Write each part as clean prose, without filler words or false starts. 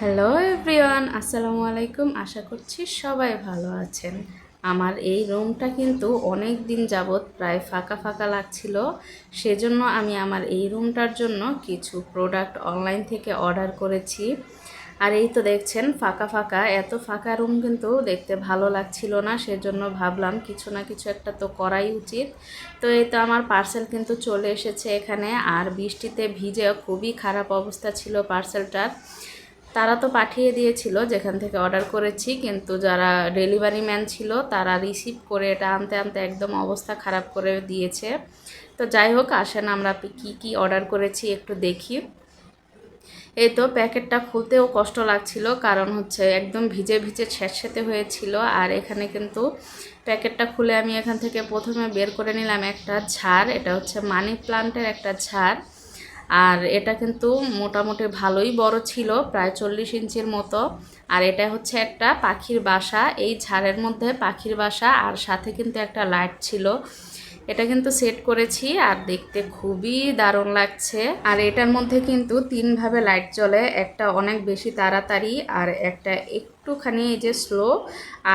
Hello everyone, আসসালামু আলাইকুম। আশা করছি সবাই ভালো আছেন। আমার এই রুমটা কিন্তু অনেক দিন যাবৎ প্রায় ফাঁকা ফাঁকা লাগছিল। সেজন্য আমি আমার এই রুমটার জন্য কিছু প্রোডাক্ট অনলাইন থেকে অর্ডার করেছি। আর এই তো দেখছেন ফাঁকা ফাঁকা, এত ফাঁকা রুম কিন্তু দেখতে ভালো লাগছিল না। সেজন্য ভাবলাম কিছু না কিছু একটা তো করাই উচিত। তো এই তো আমার পার্সেল কিন্তু চলে এসেছে এখানে। আর বৃষ্টিতে ভিজে খুবই খারাপ অবস্থা ছিল পার্সেলটার। তারা তো পাঠিয়ে দিয়েছিল যেখান থেকে অর্ডার করেছি, কিন্তু যারা ডেলিভারি ম্যান ছিল তারা রিসিভ করে এটা আনতে আনতে একদম অবস্থা খারাপ করে দিয়েছে। তো যাই হোক, আসেন আমরা কি অর্ডার করেছি একটু দেখি। এই তো প্যাকেটটা খুলতেও কষ্ট লাগছিল, কারণ হচ্ছে একদম ভিজে ভিজে স্যাঁতসেঁতে হয়েছিল। আর এখানে কিন্তু প্যাকেটটা খুলে আমি এখান থেকে প্রথমে বের করে নিলাম একটা ঝাড়। এটা হচ্ছে মানি প্লান্টের একটা ঝাড়। আর এটা কিন্তু মোটামুটি ভালোই বড় ছিল, প্রায় 40 ইঞ্চির মতো। আর এটা হচ্ছে একটা পাখির বাসা। এই ঝাড়ের মধ্যে পাখির বাসা আর সাথে কিন্তু একটা লাইট ছিল। এটা কিন্তু সেট করেছি আর দেখতে খুবই দারুণ লাগছে। আর এটার মধ্যে কিন্তু তিনভাবে লাইট জ্বলে, একটা অনেক বেশি তাড়াতাড়ি, আর একটা একটুখানি এই যে স্লো,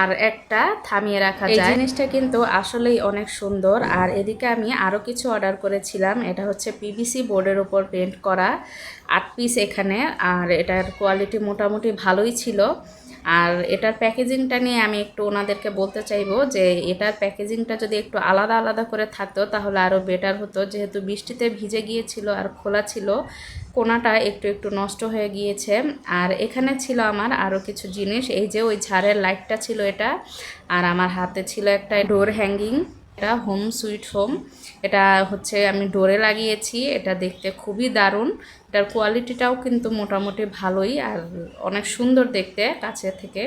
আর একটা থামিয়ে রাখা যায়। এই জিনিসটা কিন্তু আসলেই অনেক সুন্দর। আর এদিকে আমি আরও কিছু অর্ডার করেছিলাম। এটা হচ্ছে পিভিসি বোর্ডের উপর পেন্ট করা 8 পিস এখানে। আর এটার কোয়ালিটি মোটামুটি ভালোই ছিল। আর এটার প্যাকেজিংটা নিয়ে আমি একটু ওনাদেরকে বলতে চাইবো যে এটার প্যাকেজিংটা যদি একটু আলাদা আলাদা করে থাকতো তাহলে আরও বেটার হতো। যেহেতু বৃষ্টিতে ভিজে গিয়েছিল আর খোলা ছিল, কোনাটা একটু একটু নষ্ট হয়ে গিয়েছে। আর এখানে ছিল আমার আরও কিছু জিনিস। এই যে ওই ঝাড়ের লাইটটা ছিল এটা। আর আমার হাতে ছিল একটা ডোর হ্যাঙ্গিং। এটা হোম সুইট হোম। এটা হচ্ছে আমি ডোরে লাগিয়েছি। এটা দেখতে খুবই দারুণ। এটার কোয়ালিটিটাও কিন্তু মোটামুটি ভালোই, আর অনেক সুন্দর দেখতে কাছে থেকে।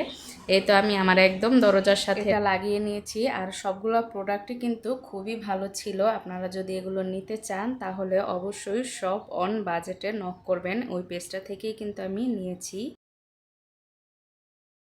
এই তো আমি আমার একদম দরজার সাথে এটা লাগিয়ে নিয়েছি। আর সবগুলো প্রোডাক্টই কিন্তু খুবই ভালো ছিল। আপনারা যদি এগুলো নিতে চান তাহলে অবশ্যই শপ অন বাজেটে নক করবেন। ওই পেজটা থেকেই কিন্তু আমি নিয়েছি।